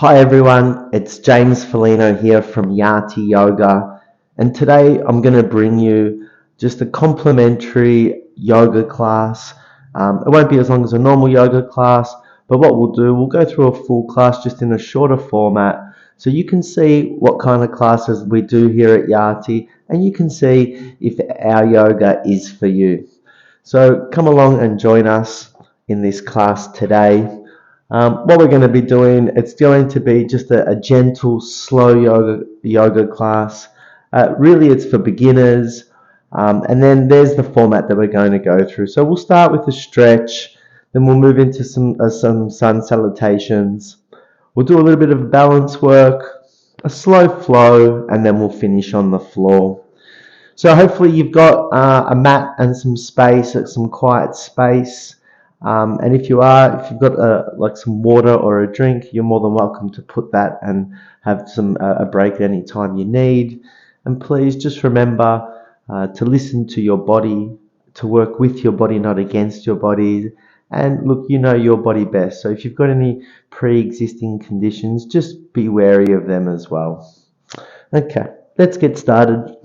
Hi everyone, it's James Folino here from Yati Yoga, and today I'm going to bring you just a complimentary yoga class. It won't be as long as a normal yoga class, but what we'll do, we'll go through a full class just in a shorter format so you can see what kind of classes we do here at Yati and you can see if our yoga is for you. So come along and join us in this class today. What we're going to be doing, it's going to be just a gentle, slow yoga class. Really, it's for beginners. And then there's the format that we're going to go through. So we'll start with a stretch, then we'll move into some sun salutations. We'll do a little bit of balance work, a slow flow, and then we'll finish on the floor. So hopefully you've got a mat and some space, some quiet space. And if you've got like some water or a drink, you're more than welcome to put that and have a break at any time you need. And please just remember to listen to your body, to work with your body, not against your body. And look, you know your body best. So if you've got any pre-existing conditions, just be wary of them as well. Okay, let's get started.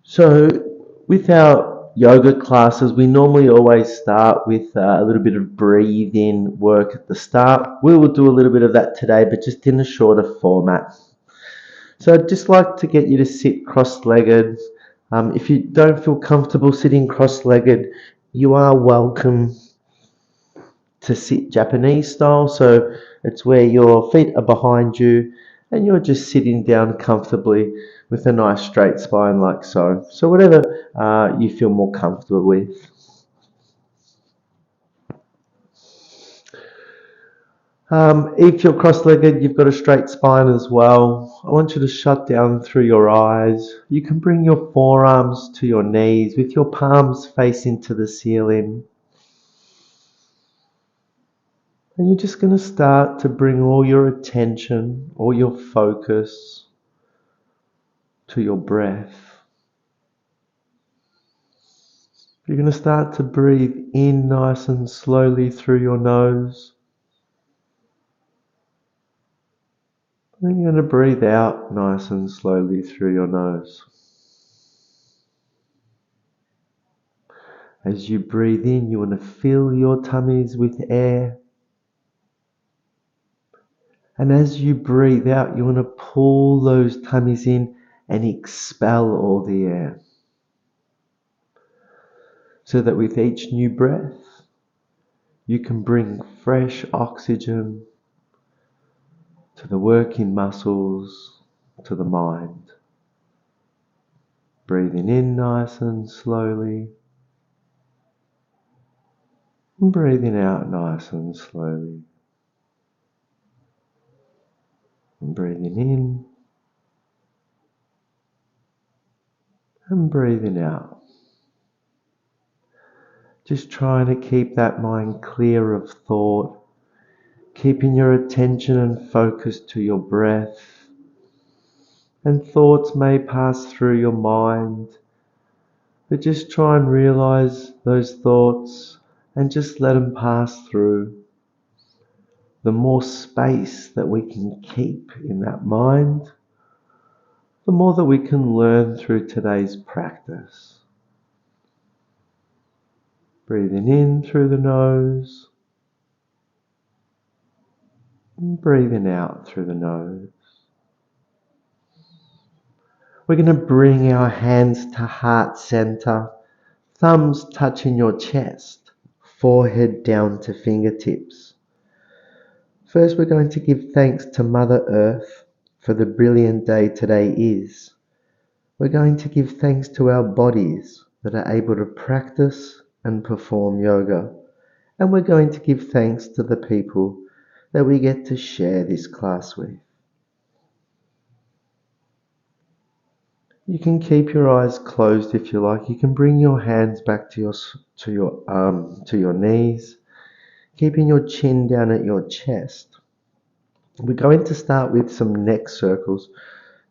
So with our yoga classes, we normally always start with a little bit of breathing work at the start. We will do a little bit of that today, but just in a shorter format. So I'd just like to get you to sit cross-legged. If you don't feel comfortable sitting cross-legged, you are welcome to sit Japanese style. So it's where your feet are behind you and you're just sitting down comfortably with a nice straight spine like so. So whatever you feel more comfortable with. If you're cross-legged, you've got a straight spine as well. I want you to shut down through your eyes. You can bring your forearms to your knees with your palms facing to the ceiling. And you're just going to start to bring all your attention, all your focus to your breath. You're going to start to breathe in nice and slowly through your nose. Then you're going to breathe out nice and slowly through your nose. As you breathe in, you want to fill your tummies with air. And as you breathe out, you want to pull those tummies in and expel all the air. So that with each new breath, you can bring fresh oxygen to the working muscles, to the mind. Breathing in nice and slowly. And breathing out nice and slowly. And breathing in. And breathing out. Just trying to keep that mind clear of thought. Keeping your attention and focus to your breath. And thoughts may pass through your mind. But just try and realize those thoughts and just let them pass through. The more space that we can keep in that mind, the more that we can learn through today's practice. Breathing in through the nose, and breathing out through the nose. We're going to bring our hands to heart center, thumbs touching your chest, forehead down to fingertips. First, we're going to give thanks to Mother Earth for the brilliant day today is. We're going to give thanks to our bodies that are able to practice and perform yoga. And we're going to give thanks to the people that we get to share this class with. You can keep your eyes closed if you like. You can bring your hands back to your knees, keeping your chin down at your chest. We're going to start with some neck circles.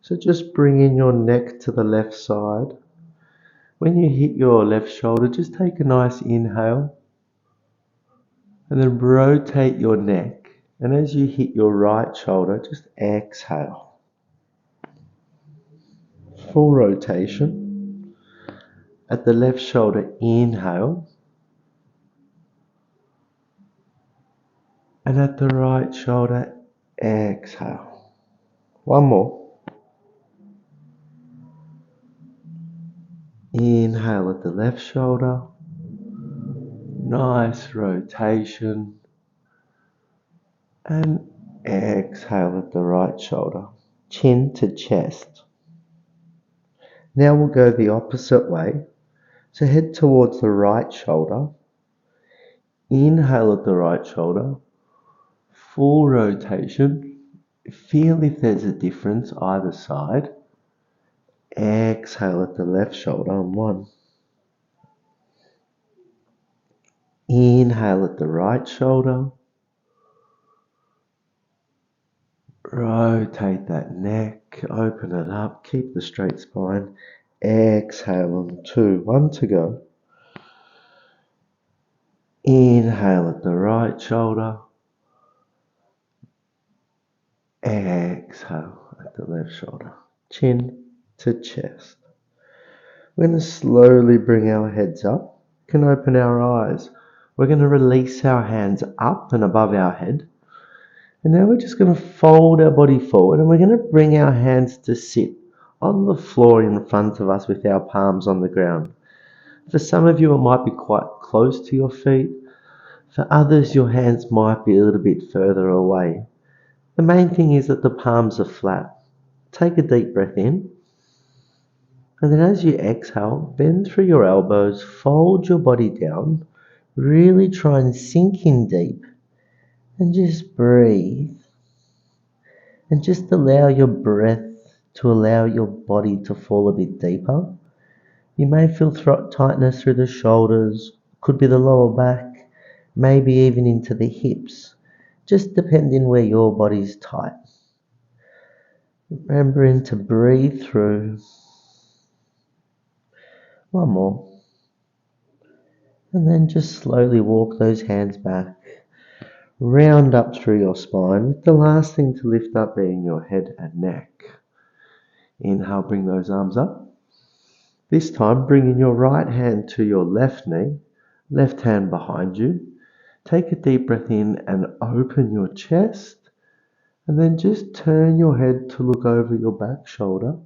So just bring in your neck to the left side. When you hit your left shoulder, just take a nice inhale. And then rotate your neck. And as you hit your right shoulder, just exhale. Full rotation. At the left shoulder, inhale. And at the right shoulder, exhale. One more. Inhale at the left shoulder. Nice rotation. And exhale at the right shoulder. Chin to chest. Now we'll go the opposite way. So head towards the right shoulder. Inhale at the right shoulder. Full rotation. Feel if there's a difference either side. Exhale at the left shoulder on one. Inhale at the right shoulder. Rotate that neck, open it up, keep the straight spine. Exhale on two, one to go. Inhale at the right shoulder. Exhale at the left shoulder. Chin to chest. We're going to slowly bring our heads up. We can open our eyes. We're going to release our hands up and above our head. And now we're just going to fold our body forward and we're going to bring our hands to sit on the floor in front of us with our palms on the ground. For some of you, it might be quite close to your feet. For others, your hands might be a little bit further away. The main thing is that the palms are flat. Take a deep breath in. And then as you exhale, bend through your elbows, fold your body down. Really try and sink in deep. And just breathe. And just allow your breath to allow your body to fall a bit deeper. You may feel tightness through the shoulders, could be the lower back, maybe even into the hips, just depending where your body's tight. Remembering to breathe through. One more. And then just slowly walk those hands back. Round up through your spine, with the last thing to lift up being your head and neck. Inhale, bring those arms up. This time, bringing your right hand to your left knee, left hand behind you. Take a deep breath in and open your chest. And then just turn your head to look over your back shoulder.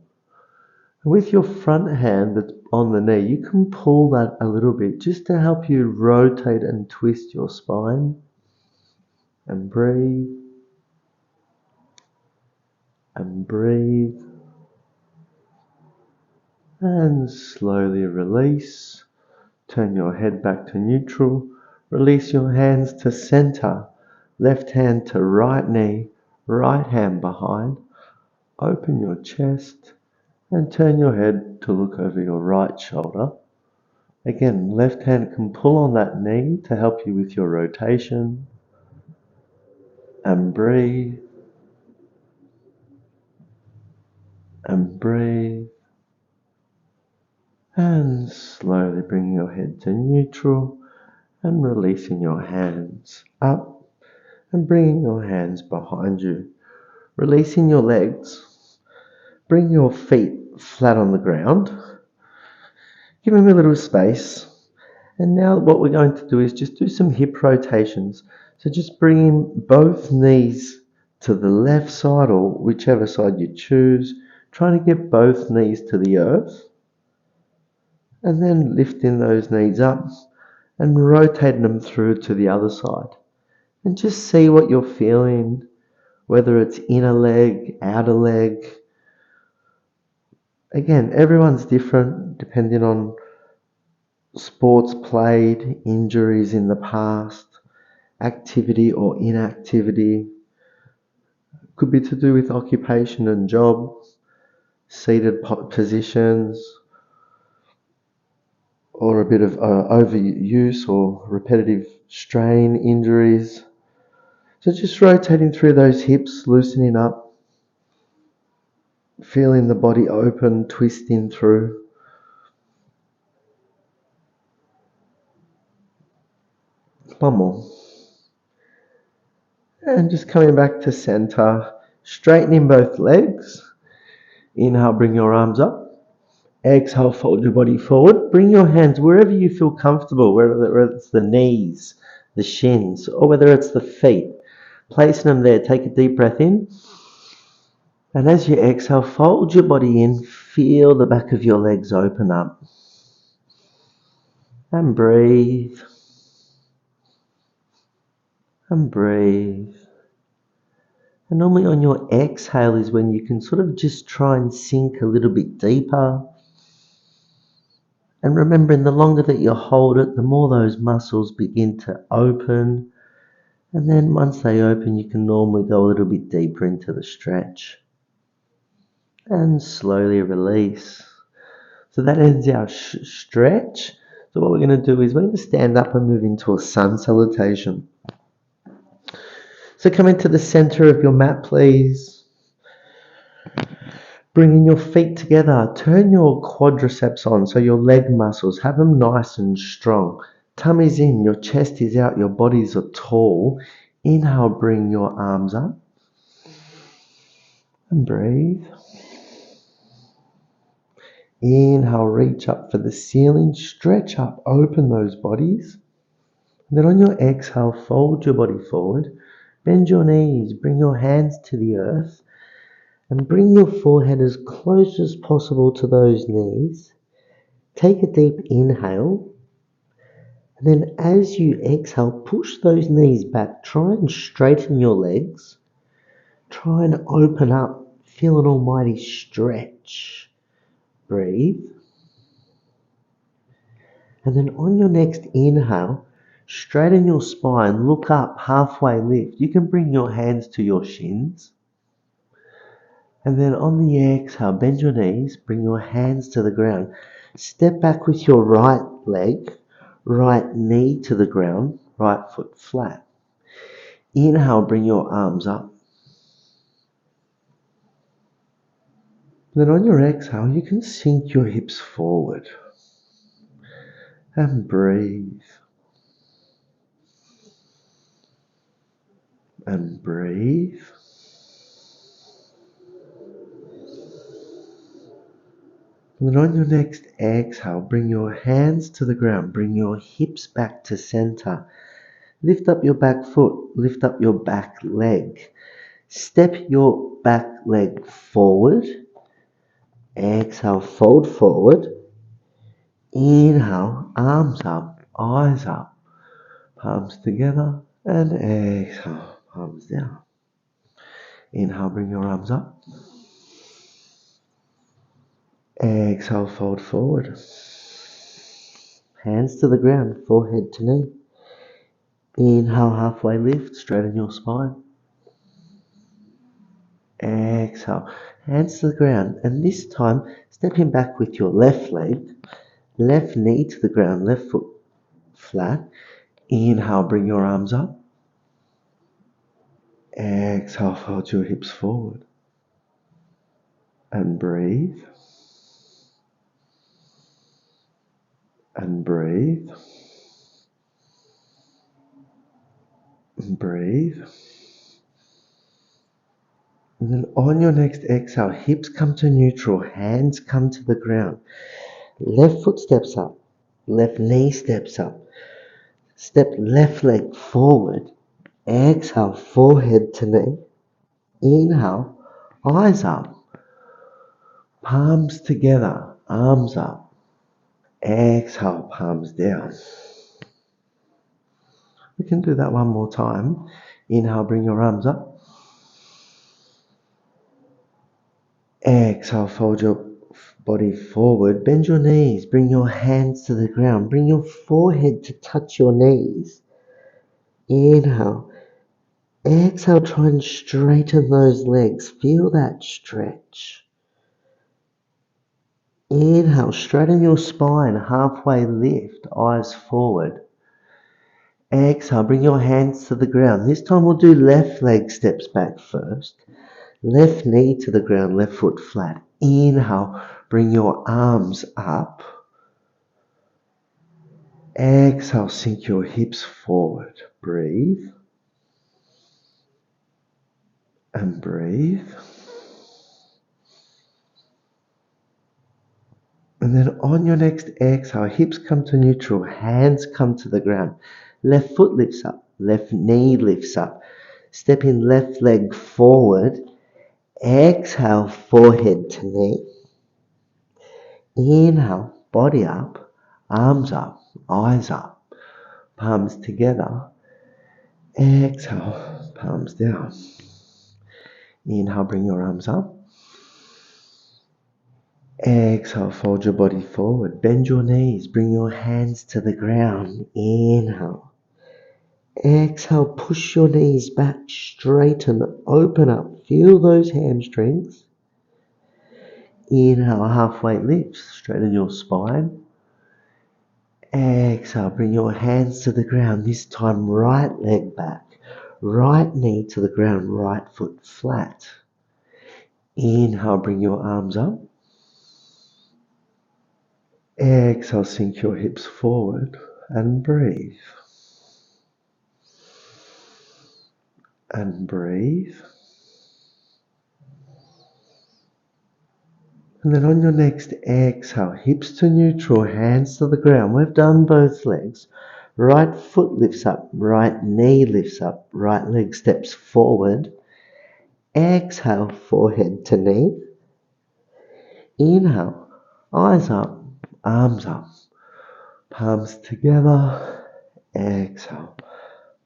And with your front hand that's on the knee, you can pull that a little bit just to help you rotate and twist your spine. And breathe. And breathe. And slowly release. Turn your head back to neutral. Release your hands to center. Left hand to right knee. Right hand behind. Open your chest. And turn your head to look over your right shoulder. Again, left hand can pull on that knee to help you with your rotation. And breathe. And breathe. And slowly bring your head to neutral and releasing your hands up and bringing your hands behind you. Releasing your legs. Bring your feet flat on the ground. Give them a little space. And now what we're going to do is just do some hip rotations. So just bringing both knees to the left side or whichever side you choose. Trying to get both knees to the earth. And then lifting those knees up and rotating them through to the other side. And just see what you're feeling, whether it's inner leg, outer leg. Again, everyone's different depending on sports played, injuries in the past, activity or inactivity. Could be to do with occupation and job, seated positions, or a bit of overuse or repetitive strain injuries. So just rotating through those hips, loosening up, feeling the body open, twisting through. One more. And just coming back to center, straightening both legs. Inhale, bring your arms up. Exhale, fold your body forward. Bring your hands wherever you feel comfortable, whether it's the knees, the shins, or whether it's the feet. Placing them there. Take a deep breath in. And as you exhale, fold your body in. Feel the back of your legs open up. And breathe. And breathe. And normally on your exhale is when you can sort of just try and sink a little bit deeper. And remembering the longer that you hold it, the more those muscles begin to open. And then once they open, you can normally go a little bit deeper into the stretch. And slowly release. So that ends our stretch. So what we're going to do is we're going to stand up and move into a sun salutation. So come into the center of your mat, please. Bringing your feet together. Turn your quadriceps on, so your leg muscles, have them nice and strong. Tummy's in, your chest is out, your bodies are tall. Inhale, bring your arms up. And breathe. Inhale, reach up for the ceiling, stretch up, open those bodies. And then on your exhale, fold your body forward, bend your knees, bring your hands to the earth, and bring your forehead as close as possible to those knees. Take a deep inhale, and then as you exhale, push those knees back. Try and straighten your legs. Try and open up. Feel an almighty stretch. Breathe. And then on your next inhale, straighten your spine, look up, halfway lift. You can bring your hands to your shins. And then on the exhale, bend your knees, bring your hands to the ground. Step back with your right leg, right knee to the ground, right foot flat. Inhale, bring your arms up. Then on your exhale, you can sink your hips forward. And breathe. And breathe. And then on your next exhale, bring your hands to the ground. Bring your hips back to center. Lift up your back foot. Lift up your back leg. Step your back leg forward. Exhale, fold forward. Inhale, arms up, eyes up, palms together. And exhale, palms down. Inhale, bring your arms up. Exhale, fold forward. Hands to the ground, forehead to knee. Inhale, halfway lift, straighten your spine. Exhale, hands to the ground. And this time, stepping back with your left leg, left knee to the ground, left foot flat. Inhale, bring your arms up. Exhale, fold your hips forward. And breathe. And breathe. And breathe. And then on your next exhale, hips come to neutral, hands come to the ground. Left foot steps up, left knee steps up. Step left leg forward. Exhale, forehead to knee. Inhale, eyes up. Palms together, arms up. Exhale, palms down. We can do that one more time. Inhale, bring your arms up. Exhale, fold your body forward. Bend your knees. Bring your hands to the ground. Bring your forehead to touch your knees. Inhale. Exhale, try and straighten those legs. Feel that stretch. Inhale, straighten your spine. Halfway lift, eyes forward. Exhale, bring your hands to the ground. This time we'll do left leg steps back first. Left knee to the ground, left foot flat. Inhale, bring your arms up. Exhale, sink your hips forward. Breathe. And breathe. And then on your next exhale, hips come to neutral, hands come to the ground. Left foot lifts up, left knee lifts up. Step in left leg forward. Exhale, forehead to knee. Inhale, body up, arms up, eyes up, palms together. Exhale, palms down. Inhale, bring your arms up. Exhale, fold your body forward. Bend your knees, bring your hands to the ground. Inhale. Exhale, push your knees back, straighten, open up. Feel those hamstrings. Inhale, halfway lift, straighten your spine. Exhale, bring your hands to the ground. This time, right leg back, right knee to the ground, right foot flat. Inhale, bring your arms up. Exhale, sink your hips forward and breathe. And breathe. And then on your next exhale, hips to neutral, hands to the ground. We've done both legs. Right foot lifts up, right knee lifts up, right leg steps forward. Exhale, forehead to knee. Inhale, eyes up, arms up, palms together. Exhale,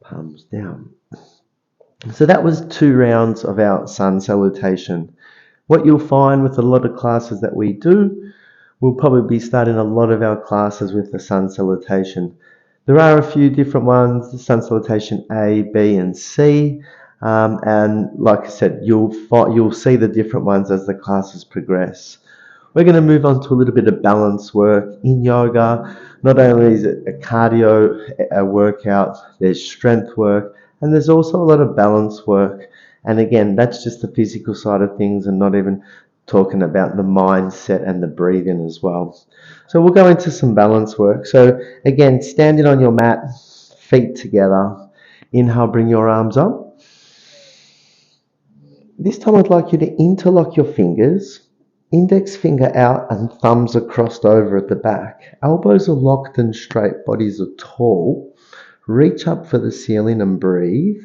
palms down. So that was 2 rounds of our sun salutation. What you'll find with a lot of classes that we do, we'll probably be starting a lot of our classes with the sun salutation. There are a few different ones, the sun salutation A, B, and C. And like I said, you'll see the different ones as the classes progress. We're going to move on to a little bit of balance work in yoga. Not only is it a cardio workout, there's strength work, and there's also a lot of balance work. And again, that's just the physical side of things and not even talking about the mindset and the breathing as well. So we'll go into some balance work. So again, standing on your mat, feet together. Inhale, bring your arms up. This time I'd like you to interlock your fingers. Index finger out and thumbs are crossed over at the back. Elbows are locked and straight, bodies are tall. Reach up for the ceiling and breathe.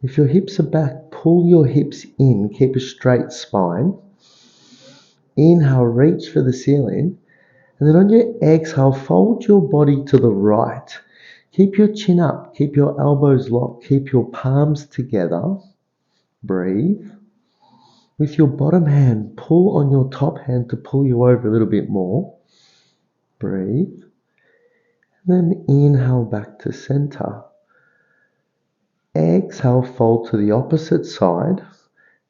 If your hips are back, pull your hips in. Keep a straight spine. Inhale, reach for the ceiling. And then on your exhale, fold your body to the right. Keep your chin up. Keep your elbows locked. Keep your palms together. Breathe. With your bottom hand, pull on your top hand to pull you over a little bit more. Breathe. And then inhale back to center. Exhale, fold to the opposite side.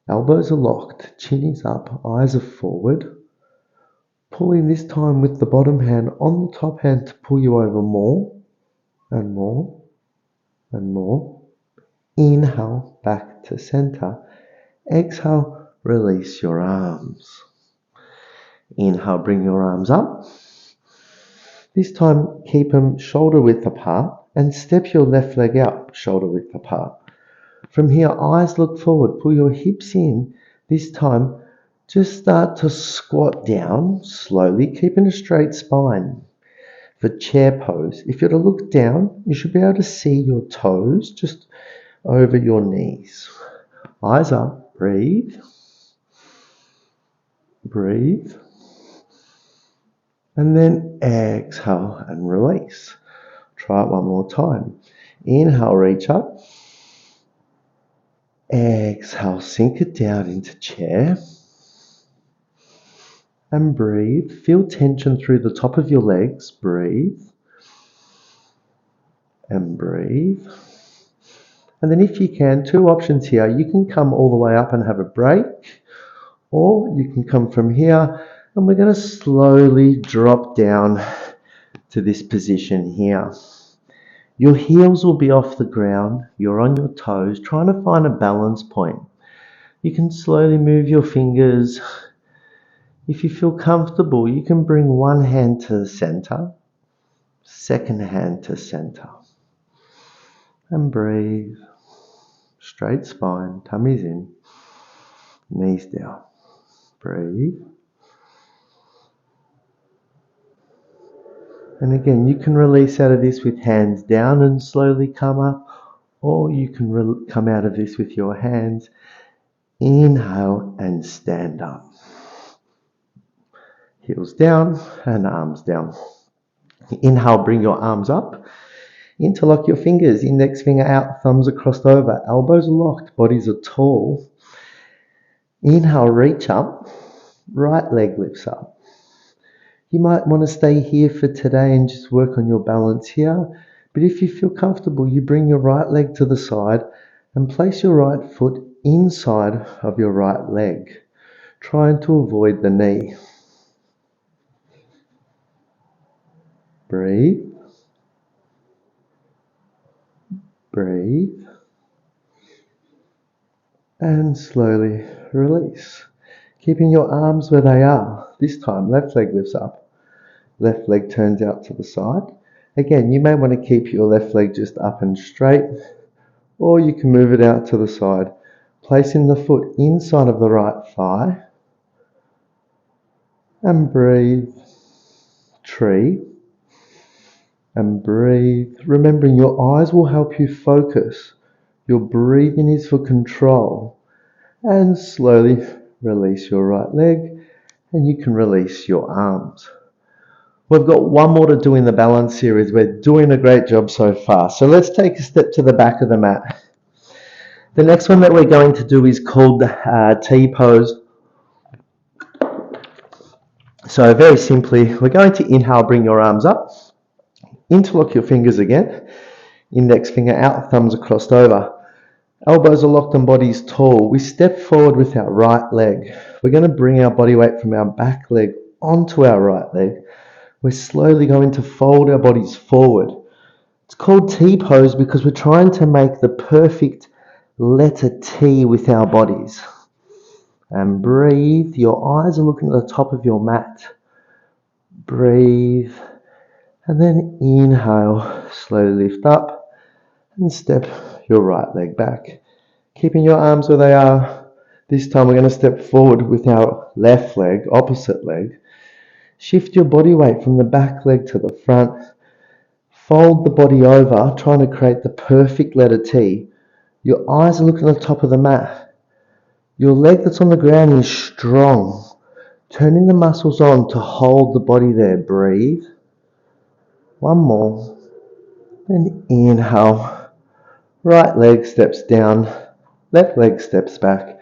Elbows are locked, chin is up, eyes are forward. Pulling this time with the bottom hand on the top hand to pull you over more and more and more. Inhale, back to center. Exhale, release your arms. Inhale, bring your arms up. This time, keep them shoulder width apart and step your left leg out, shoulder width apart. From here, eyes look forward, pull your hips in. This time, just start to squat down slowly, keeping a straight spine. For chair pose, if you're to look down, you should be able to see your toes just over your knees. Eyes up, breathe. Breathe. And then exhale and release. Try it one more time. Inhale, reach up. Exhale, sink it down into chair. And breathe. Feel tension through the top of your legs. Breathe. And breathe. And then if you can, 2 options here. You can come all the way up and have a break. Or you can come from here and we're going to slowly drop down to this position here. Your heels will be off the ground. You're on your toes, trying to find a balance point. You can slowly move your fingers. If you feel comfortable, you can bring one hand to the center, second hand to center. And breathe. Straight spine, tummy's in, knees down. Breathe. And again, you can release out of this with hands down and slowly come up, or you can come out of this with your hands. Inhale and stand up. Heels down and arms down. Inhale, bring your arms up. Interlock your fingers, index finger out, thumbs across over, elbows locked, bodies are tall. Inhale, reach up, right leg lifts up. You might want to stay here for today and just work on your balance here. But if you feel comfortable, you bring your right leg to the side and place your right foot inside of your right leg, trying to avoid the knee. Breathe. Breathe. And slowly release. Keeping your arms where they are. This time, left leg lifts up. Left leg turns out to the side. Again, you may want to keep your left leg just up and straight, or you can move it out to the side, placing the foot inside of the right thigh. And breathe. Tree. And breathe. Remembering your eyes will help you focus. Your breathing is for control. And slowly release your right leg, and you can release your arms. We've got one more to do in the balance series. We're doing a great job so far. So let's take a step to the back of the mat. The next one that we're going to do is called the T pose. So very simply, we're going to inhale, bring your arms up, interlock your fingers again, index finger out, thumbs are crossed over. Elbows are locked and bodies tall. We step forward with our right leg. We're going to bring our body weight from our back leg onto our right leg. We're slowly going to fold our bodies forward. It's called T pose because we're trying to make the perfect letter T with our bodies. And breathe. Your eyes are looking at the top of your mat. Breathe. And then inhale. Slowly lift up and step your right leg back. Keeping your arms where they are. This time we're going to step forward with our left leg, opposite leg. Shift your body weight from the back leg to the front. Fold the body over, trying to create the perfect letter T. Your eyes are looking at the top of the mat. Your leg that's on the ground is strong. Turning the muscles on to hold the body there. Breathe. One more. Then inhale. Right leg steps down. Left leg steps back.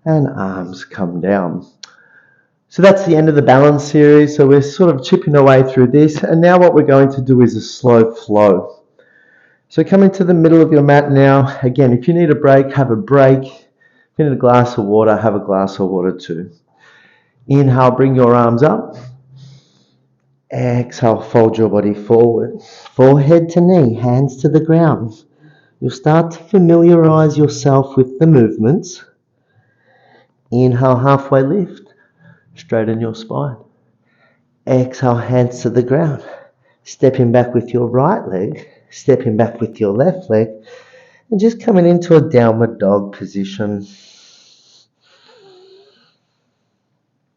And arms come down. So that's the end of the balance series. So we're sort of chipping away through this. And now what we're going to do is a slow flow. So come into the middle of your mat now. Again, if you need a break, have a break. If you need a glass of water, have a glass of water too. Inhale, bring your arms up. Exhale, fold your body forward. Forehead to knee, hands to the ground. You'll start to familiarize yourself with the movements. Inhale, halfway lift. Straighten your spine. Exhale, hands to the ground. Stepping back with your right leg. Stepping back with your left leg. And just coming into a downward dog position.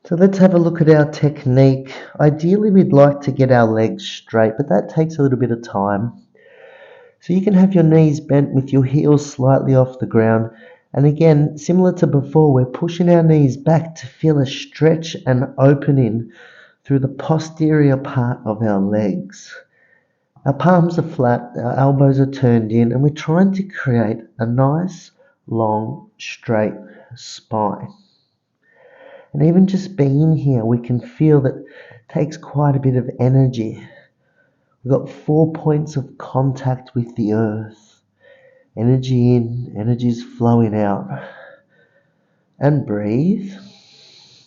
So let's have a look at our technique. Ideally, we'd like to get our legs straight, but that takes a little bit of time. So you can have your knees bent with your heels slightly off the ground. And again, similar to before, we're pushing our knees back to feel a stretch and opening through the posterior part of our legs. Our palms are flat, our elbows are turned in, and we're trying to create a nice, long, straight spine. And even just being here, we can feel that it takes quite a bit of energy. We've got 4 points of contact with the earth. Energy in, energy is flowing out. And breathe.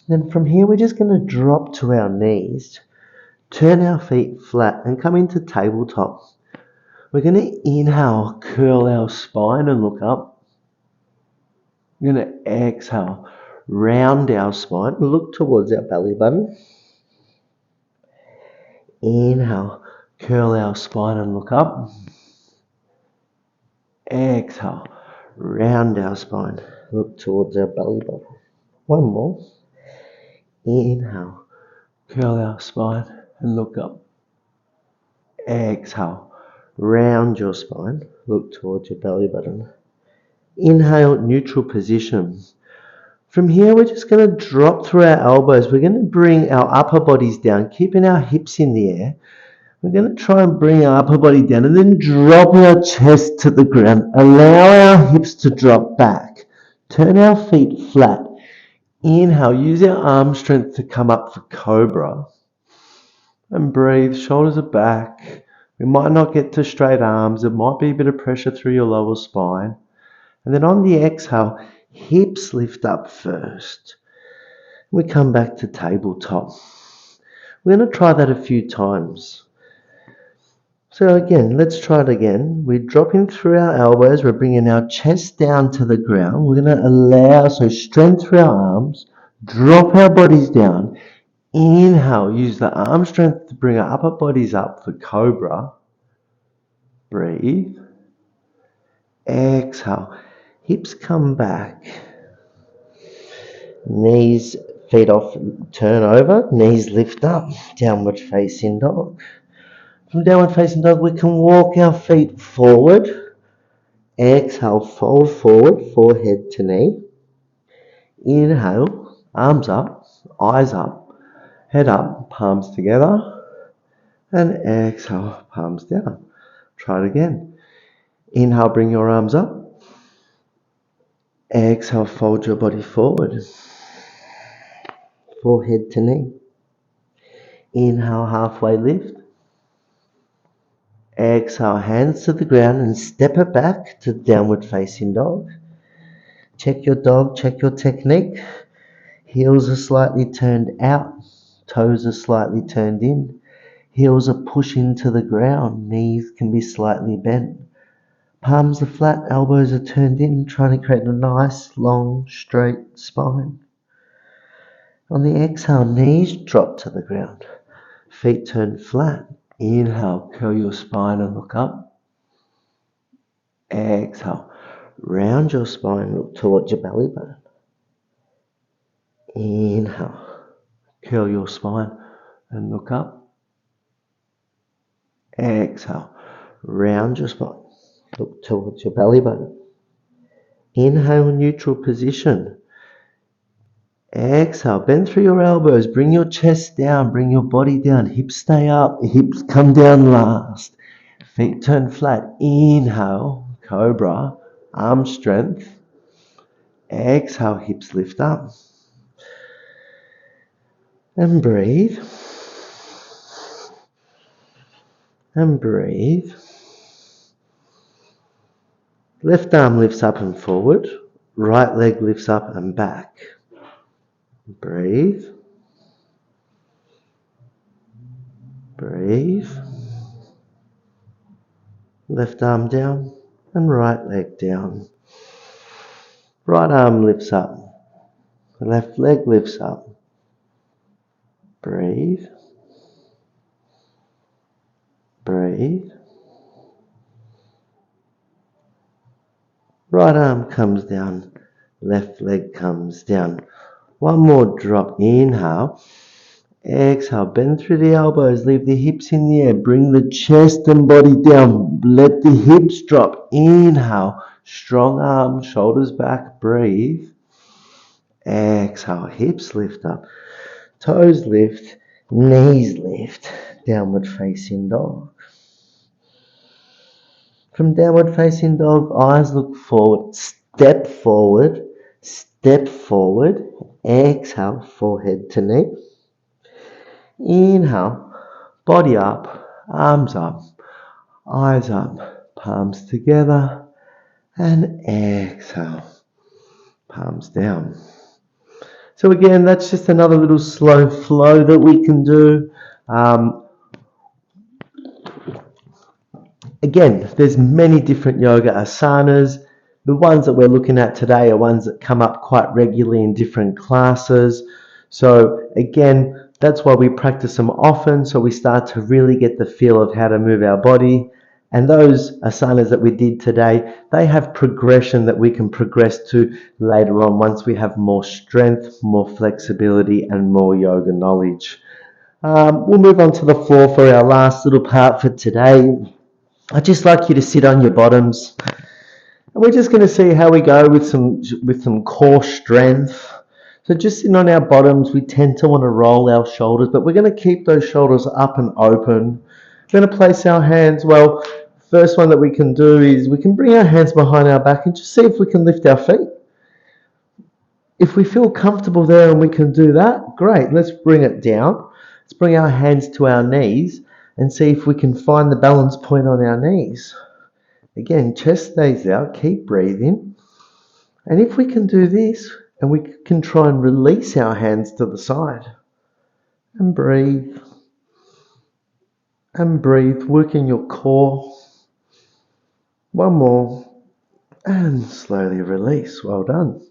Then from here, we're just going to drop to our knees, turn our feet flat, and come into tabletop. We're going to inhale, curl our spine and look up. We're going to exhale, round our spine, look towards our belly button. Inhale, curl our spine and look up. Exhale, Round our spine. Look towards our belly button. One more. Inhale. Curl our spine and look up. Exhale. Round your spine. Look towards your belly button. Inhale, neutral position. From here, we're just going to drop through our elbows. We're going to bring our upper bodies down, keeping our hips in the air. We're going to try and bring our upper body down and then drop our chest to the ground. Allow our hips to drop back. Turn our feet flat. Inhale, use our arm strength to come up for cobra. And breathe, shoulders are back. We might not get to straight arms. There might be a bit of pressure through your lower spine. And then on the exhale, hips lift up first. We come back to tabletop. We're going to try that a few times. So again, let's try it again. We're dropping through our elbows. We're bringing our chest down to the ground. We're going to allow, so strength through our arms. Drop our bodies down. Inhale, use the arm strength to bring our upper bodies up for cobra. Breathe. Exhale. Hips come back. Knees, feet off, turn over. Knees lift up. Downward facing dog. From downward facing dog, we can walk our feet forward. Exhale, fold forward, forehead to knee. Inhale, arms up, eyes up, head up, palms together. And exhale, palms down. Try it again. Inhale, bring your arms up. Exhale, fold your body forward. Forehead to knee. Inhale, halfway lift. Exhale, hands to the ground and step it back to downward facing dog. Check your dog, check your technique. Heels are slightly turned out. Toes are slightly turned in. Heels are pushing to the ground. Knees can be slightly bent. Palms are flat, elbows are turned in, trying to create a nice, long, straight spine. On the exhale, knees drop to the ground. Feet turn flat. Inhale, curl your spine and look up. Exhale, round your spine, look towards your belly button. Inhale, curl your spine and look up. Exhale, round your spine, look towards your belly button. Inhale, neutral position. Exhale, bend through your elbows, bring your chest down, bring your body down, hips stay up, hips come down last. Feet turn flat. Inhale, cobra, arm strength. Exhale, hips lift up. And breathe. And breathe. Left arm lifts up and forward. Right leg lifts up and back. Breathe. Breathe. Left arm down and right leg down. Right arm lifts up. The left leg lifts up. Breathe. Breathe. Right arm comes down. Left leg comes down. One more drop. Inhale. Exhale. Bend through the elbows. Leave the hips in the air. Bring the chest and body down. Let the hips drop. Inhale. Strong arms. Shoulders back. Breathe. Exhale. Hips lift up. Toes lift. Knees lift. Downward facing dog. From downward facing dog, eyes look forward. Step forward. Step forward. Exhale. Forehead to knee. Inhale, body up, arms up, eyes up, palms together, and exhale, palms down. So again, that's just another little slow flow that we can do. Again, there's many different yoga asanas. The ones that we're looking at today are ones that come up quite regularly in different classes. So again, that's why we practice them often, so we start to really get the feel of how to move our body. And those asanas that we did today, they have progression that we can progress to later on once we have more strength, more flexibility, and more yoga knowledge. We'll move on to the floor for our last little part for today. I'd just like you to sit on your bottoms. And we're just going to see how we go with some core strength. So just sitting on our bottoms, we tend to want to roll our shoulders, but we're going to keep those shoulders up and open. We're going to place our hands, well, first one that we can do is we can bring our hands behind our back and just see if we can lift our feet. If we feel comfortable there and we can do that, great. Let's bring it down. Let's bring our hands to our knees and see if we can find the balance point on our knees. Again, chest stays out, keep breathing. And if we can do this, and we can try and release our hands to the side. And breathe. And breathe, working your core. One more. And slowly release. Well done.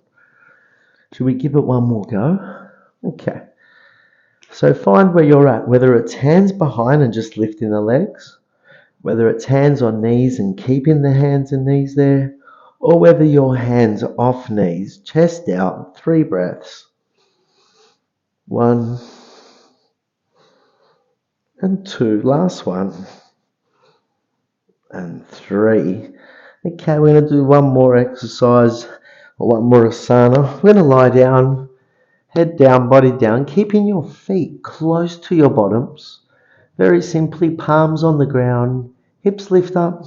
Should we give it one more go? Okay. So find where you're at, whether it's hands behind and just lifting the legs, whether it's hands on knees and keeping the hands and knees there, or whether your hands are off knees, chest out, 3 breaths. 1 and 2, last one, and 3. Okay, we're going to do one more exercise, or one more asana. We're going to lie down, head down, body down, keeping your feet close to your bottoms. Very simply, palms on the ground, hips lift up.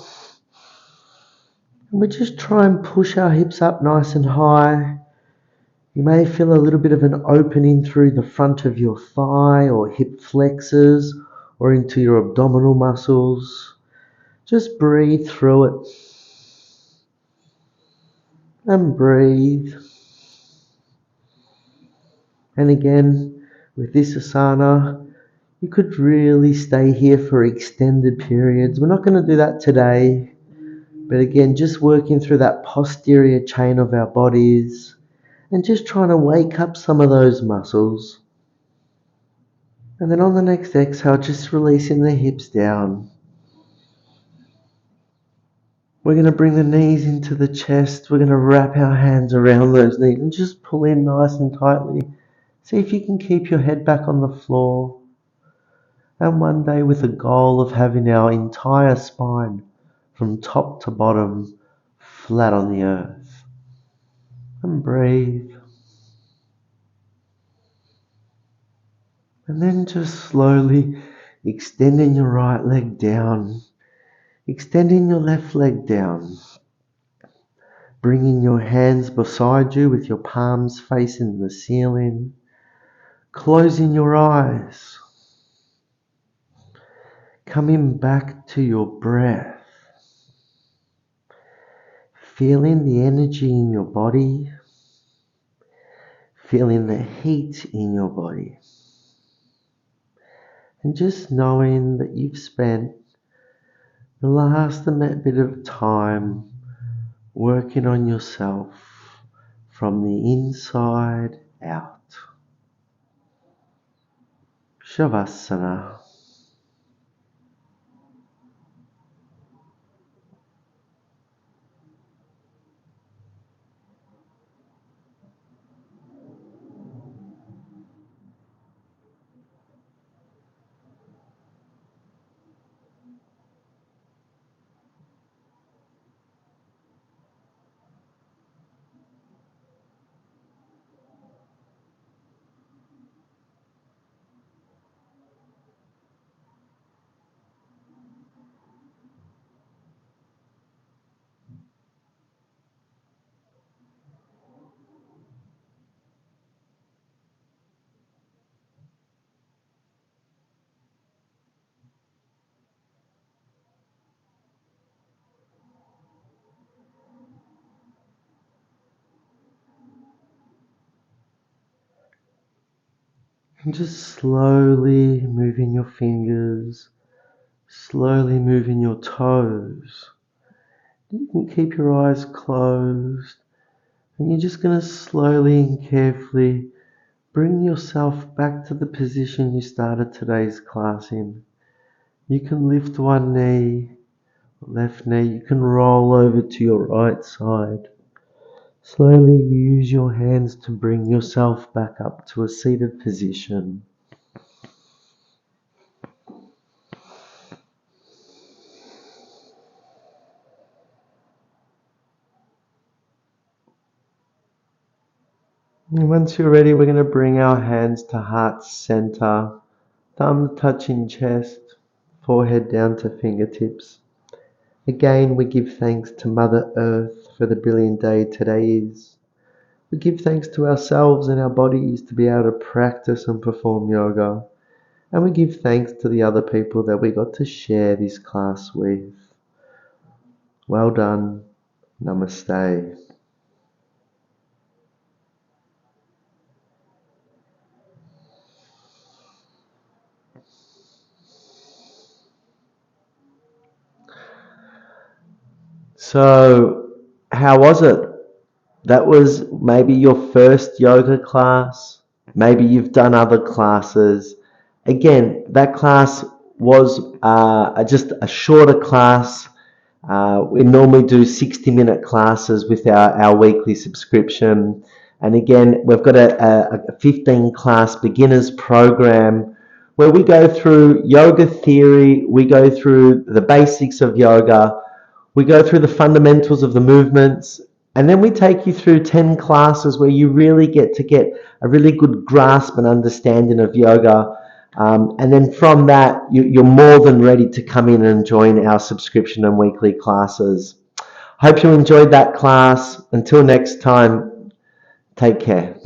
And we just try and push our hips up nice and high. You may feel a little bit of an opening through the front of your thigh or hip flexors or into your abdominal muscles. Just breathe through it. And breathe. And again, with this asana, you could really stay here for extended periods. We're not going to do that today. But again, just working through that posterior chain of our bodies and just trying to wake up some of those muscles. And then on the next exhale, just releasing the hips down. We're going to bring the knees into the chest. We're going to wrap our hands around those knees and just pull in nice and tightly. See if you can keep your head back on the floor. And one day with the goal of having our entire spine from top to bottom flat on the earth. And breathe. And then just slowly extending your right leg down, extending your left leg down, bringing your hands beside you with your palms facing the ceiling, closing your eyes, coming back to your breath, feeling the energy in your body, feeling the heat in your body, and just knowing that you've spent the last bit of time working on yourself from the inside out. Shavasana. And just slowly moving your fingers, slowly moving your toes. You can keep your eyes closed, and you're just going to slowly and carefully bring yourself back to the position you started today's class in. You can lift one knee Left knee, you can roll over to your right side. Slowly use your hands to bring yourself back up to a seated position. And once you're ready, we're going to bring our hands to heart center, thumbs touching chest, forehead down to fingertips. Again, we give thanks to Mother Earth for the brilliant day today is. We give thanks to ourselves and our bodies to be able to practice and perform yoga. And we give thanks to the other people that we got to share this class with. Well done. Namaste. So, how was it? That was maybe your first yoga class. Maybe you've done other classes. Again, that class was just a shorter class. We normally do 60-minute classes with our weekly subscription. And again, we've got a 15 class beginners program where we go through yoga theory, we go through the basics of yoga, we go through the fundamentals of the movements, and then we take you through 10 classes where you really get to get a really good grasp and understanding of yoga. And then from that, you're more than ready to come in and join our subscription and weekly classes. Hope you enjoyed that class. Until next time, take care.